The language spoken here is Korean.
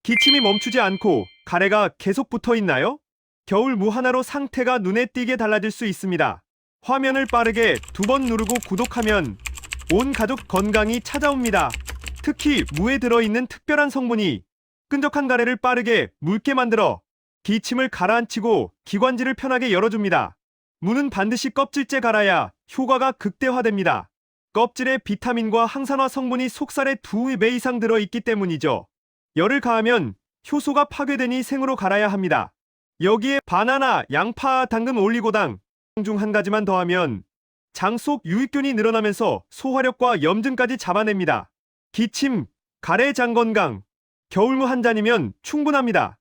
기침이 멈추지 않고 가래가 계속 붙어 있나요? 겨울 무 하나로 상태가 눈에 띄게 달라질 수 있습니다. 화면을 빠르게 2번 누르고 구독하면 온 가족 건강이 찾아옵니다. 특히 무에 들어있는 특별한 성분이 끈적한 가래를 빠르게 묽게 만들어 기침을 가라앉히고 기관지를 편하게 열어줍니다. 무는 반드시 껍질째 갈아야 효과가 극대화됩니다. 껍질에 비타민과 항산화 성분이 속살에 2배 이상 들어있기 때문이죠. 열을 가하면 효소가 파괴되니 생으로 갈아야 합니다. 여기에 바나나, 양파, 당근, 올리고당 중 한 가지만 더하면 장 속 유익균이 늘어나면서 소화력과 염증까지 잡아냅니다. 기침, 가래 장 건강, 겨울무 한 잔이면 충분합니다.